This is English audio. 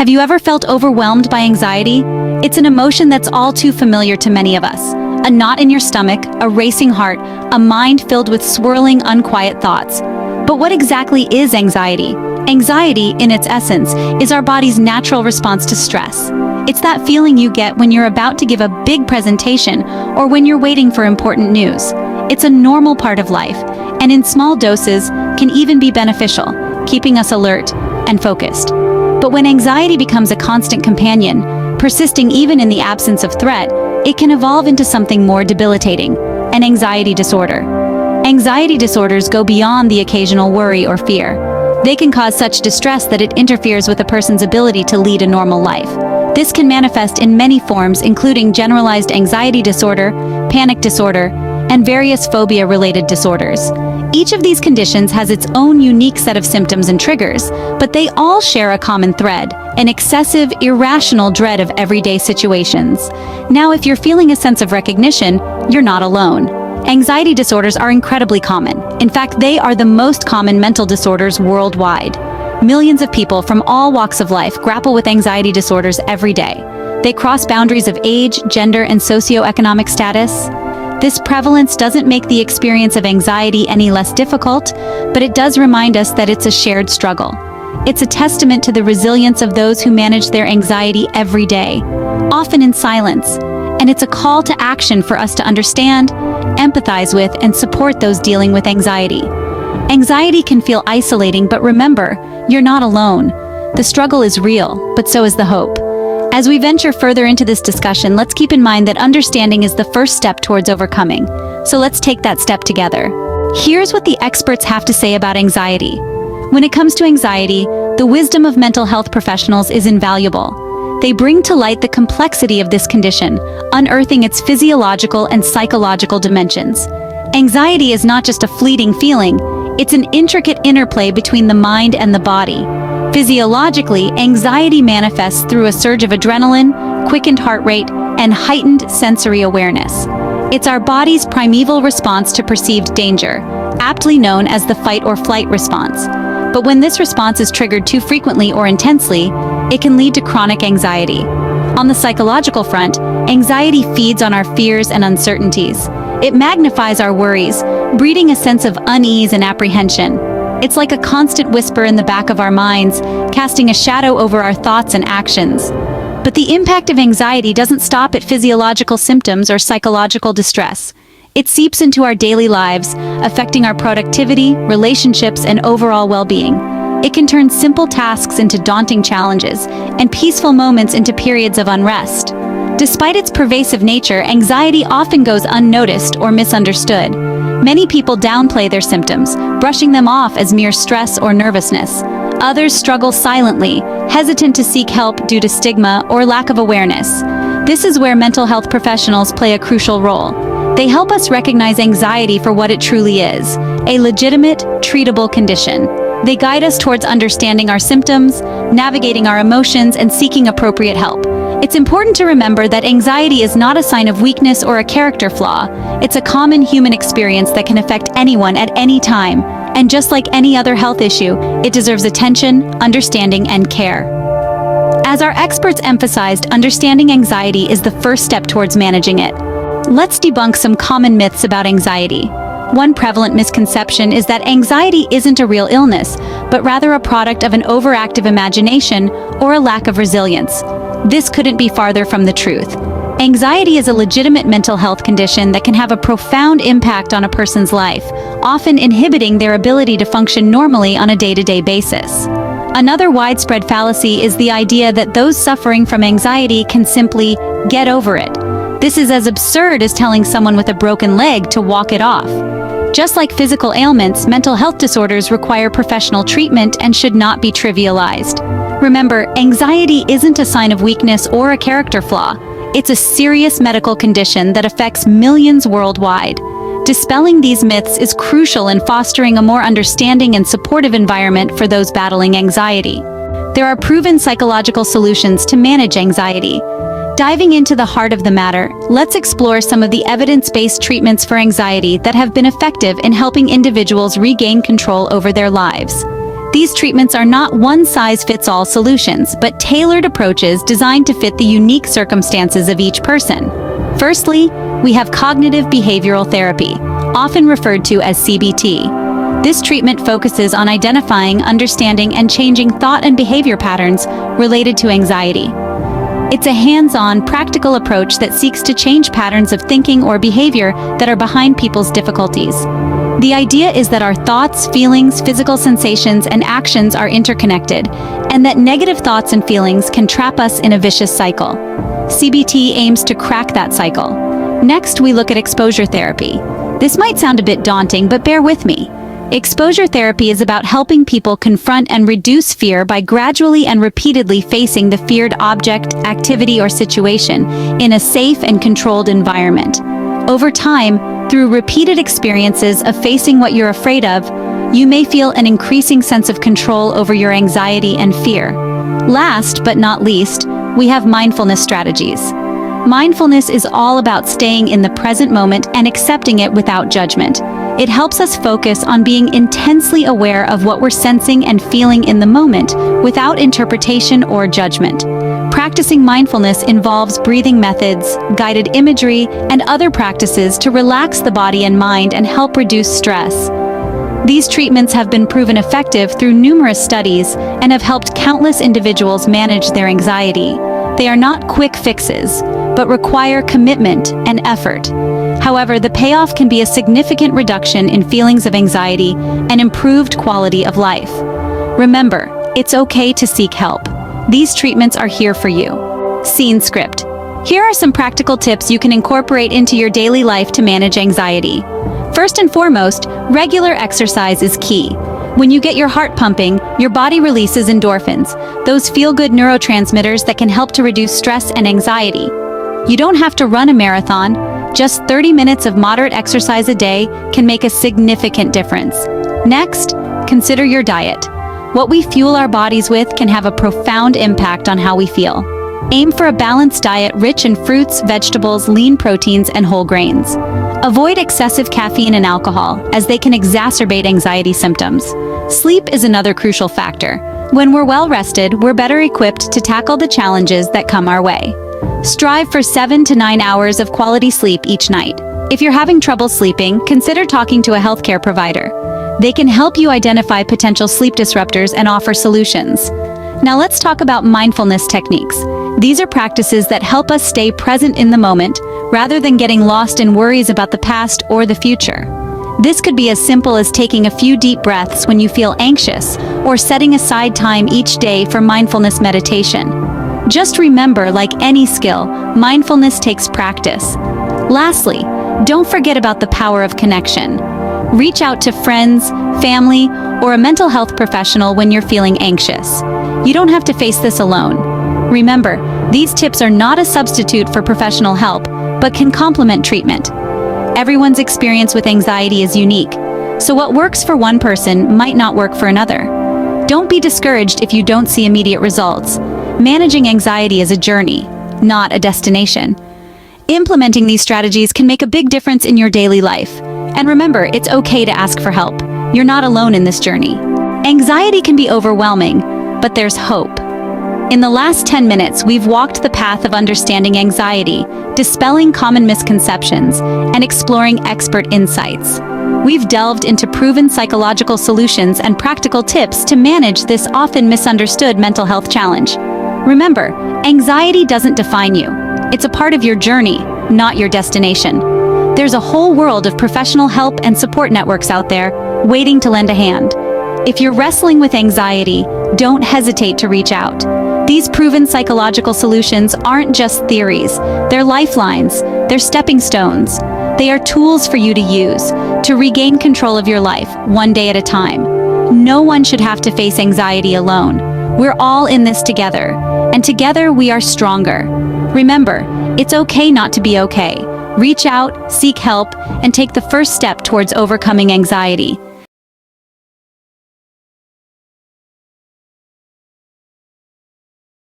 Have you ever felt overwhelmed by anxiety? It's an emotion that's all too familiar to many of us. A knot in your stomach, a racing heart, a mind filled with swirling, unquiet thoughts. But what exactly is anxiety? Anxiety, in its essence, is our body's natural response to stress. It's that feeling you get when you're about to give a big presentation or when you're waiting for important news. It's a normal part of life, and in small doses can even be beneficial, keeping us alert and focused. But when anxiety becomes a constant companion, persisting even in the absence of threat, it can evolve into something more debilitating, an anxiety disorder. Anxiety disorders go beyond the occasional worry or fear. They can cause such distress that it interferes with a person's ability to lead a normal life. This can manifest in many forms, including generalized anxiety disorder, panic disorder, and various phobia-related disorders. Each of these conditions has its own unique set of symptoms and triggers, but they all share a common thread: an excessive, irrational dread of everyday situations. Now, if you're feeling a sense of recognition, you're not alone. Anxiety disorders are incredibly common. In fact, they are the most common mental disorders worldwide. Millions of people from all walks of life grapple with anxiety disorders every day. They cross boundaries of age, gender, and socioeconomic status. This prevalence doesn't make the experience of anxiety any less difficult, but it does remind us that it's a shared struggle. It's a testament to the resilience of those who manage their anxiety every day, often in silence. And it's a call to action for us to understand, empathize with, and support those dealing with anxiety. Anxiety can feel isolating, but remember, you're not alone. The struggle is real, but so is the hope. As we venture further into this discussion, let's keep in mind that understanding is the first step towards overcoming. So let's take that step together. Here's what the experts have to say about anxiety. When it comes to anxiety, the wisdom of mental health professionals is invaluable. They bring to light the complexity of this condition, unearthing its physiological and psychological dimensions. Anxiety is not just a fleeting feeling, it's an intricate interplay between the mind and the body. Physiologically, anxiety manifests through a surge of adrenaline, quickened heart rate, and heightened sensory awareness. It's our body's primeval response to perceived danger, aptly known as the fight or flight response. But when this response is triggered too frequently or intensely, it can lead to chronic anxiety. On the psychological front, anxiety feeds on our fears and uncertainties. It magnifies our worries, breeding a sense of unease and apprehension. It's like a constant whisper in the back of our minds, casting a shadow over our thoughts and actions. But the impact of anxiety doesn't stop at physiological symptoms or psychological distress. It seeps into our daily lives, affecting our productivity, relationships, and overall well-being. It can turn simple tasks into daunting challenges, and peaceful moments into periods of unrest. Despite its pervasive nature, anxiety often goes unnoticed or misunderstood. Many people downplay their symptoms, brushing them off as mere stress or nervousness. Others struggle silently, hesitant to seek help due to stigma or lack of awareness. This is where mental health professionals play a crucial role. They help us recognize anxiety for what it truly is, a legitimate, treatable condition. They guide us towards understanding our symptoms, navigating our emotions, and seeking appropriate help. It's important to remember that anxiety is not a sign of weakness or a character flaw. It's a common human experience that can affect anyone at any time. And just like any other health issue, it deserves attention, understanding, and care. As our experts emphasized, understanding anxiety is the first step towards managing it. Let's debunk some common myths about anxiety. One prevalent misconception is that anxiety isn't a real illness, but rather a product of an overactive imagination or a lack of resilience. This couldn't be farther from the truth. Anxiety is a legitimate mental health condition that can have a profound impact on a person's life, often inhibiting their ability to function normally on a day-to-day basis. Another widespread fallacy is the idea that those suffering from anxiety can simply get over it. This is as absurd as telling someone with a broken leg to walk it off. Just like physical ailments, mental health disorders require professional treatment and should not be trivialized. Remember, anxiety isn't a sign of weakness or a character flaw. It's a serious medical condition that affects millions worldwide. Dispelling these myths is crucial in fostering a more understanding and supportive environment for those battling anxiety. There are proven psychological solutions to manage anxiety. Diving into the heart of the matter, let's explore some of the evidence-based treatments for anxiety that have been effective in helping individuals regain control over their lives. These treatments are not one-size-fits-all solutions, but tailored approaches designed to fit the unique circumstances of each person. Firstly, we have cognitive behavioral therapy, often referred to as CBT. This treatment focuses on identifying, understanding, and changing thought and behavior patterns related to anxiety. It's a hands-on, practical approach that seeks to change patterns of thinking or behavior that are behind people's difficulties. The idea is that our thoughts, feelings, physical sensations, and actions are interconnected, and that negative thoughts and feelings can trap us in a vicious cycle. CBT aims to crack that cycle. Next, we look at exposure therapy. This might sound a bit daunting, but bear with me. Exposure therapy is about helping people confront and reduce fear by gradually and repeatedly facing the feared object, activity, or situation in a safe and controlled environment. Over time, through repeated experiences of facing what you're afraid of, you may feel an increasing sense of control over your anxiety and fear. Last but not least, we have mindfulness strategies. Mindfulness is all about staying in the present moment and accepting it without judgment. It helps us focus on being intensely aware of what we're sensing and feeling in the moment without interpretation or judgment. Practicing mindfulness involves breathing methods, guided imagery, and other practices to relax the body and mind and help reduce stress. These treatments have been proven effective through numerous studies and have helped countless individuals manage their anxiety. They are not quick fixes, but require commitment and effort. However, the payoff can be a significant reduction in feelings of anxiety and improved quality of life. Remember, it's okay to seek help. These treatments are here for you. Scene script. Here are some practical tips you can incorporate into your daily life to manage anxiety. First and foremost, regular exercise is key. When you get your heart pumping, your body releases endorphins, those feel-good neurotransmitters that can help to reduce stress and anxiety. You don't have to run a marathon. Just 30 minutes of moderate exercise a day can make a significant difference. Next, consider your diet. What we fuel our bodies with can have a profound impact on how we feel. Aim for a balanced diet rich in fruits, vegetables, lean proteins, and whole grains. Avoid excessive caffeine and alcohol, as they can exacerbate anxiety symptoms. Sleep is another crucial factor. When we're well rested, we're better equipped to tackle the challenges that come our way. Strive for 7 to 9 hours of quality sleep each night. If you're having trouble sleeping, consider talking to a healthcare provider. They can help you identify potential sleep disruptors and offer solutions. Now let's talk about mindfulness techniques. These are practices that help us stay present in the moment, rather than getting lost in worries about the past or the future. This could be as simple as taking a few deep breaths when you feel anxious, or setting aside time each day for mindfulness meditation. Just remember, like any skill, mindfulness takes practice. Lastly, don't forget about the power of connection. Reach out to friends, family, or a mental health professional when you're feeling anxious. You don't have to face this alone. Remember, these tips are not a substitute for professional help, but can complement treatment. Everyone's experience with anxiety is unique, so what works for one person might not work for another. Don't be discouraged if you don't see immediate results. Managing anxiety is a journey, not a destination. Implementing these strategies can make a big difference in your daily life. And remember, it's okay to ask for help. You're not alone in this journey. Anxiety can be overwhelming, but there's hope. In the last 10 minutes, we've walked the path of understanding anxiety, dispelling common misconceptions, and exploring expert insights. We've delved into proven psychological solutions and practical tips to manage this often misunderstood mental health challenge. Remember, anxiety doesn't define you. It's a part of your journey, not your destination. There's a whole world of professional help and support networks out there waiting to lend a hand. If you're wrestling with anxiety, don't hesitate to reach out. These proven psychological solutions aren't just theories. They're lifelines. They're stepping stones. They are tools for you to use to regain control of your life, one day at a time. No one should have to face anxiety alone. We're all in this together, and together we are stronger. Remember, it's okay not to be okay. Reach out, seek help, and take the first step towards overcoming anxiety.